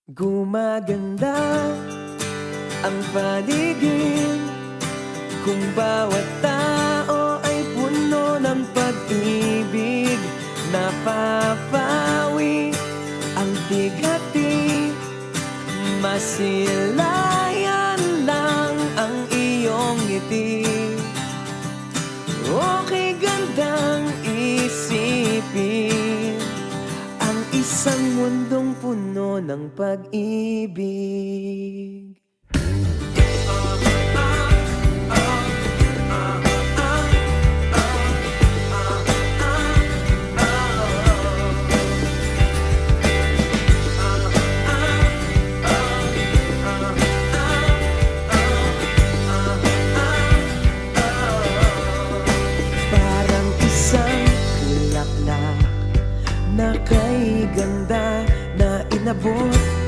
Gumaganda ang paligid kung bawat tao ay puno ng pag-ibig. Napapawi ang bigati, masilayan lang ang iyong ngiti. Okay gandang isipin ang isang mundong puno ng pag-ibig.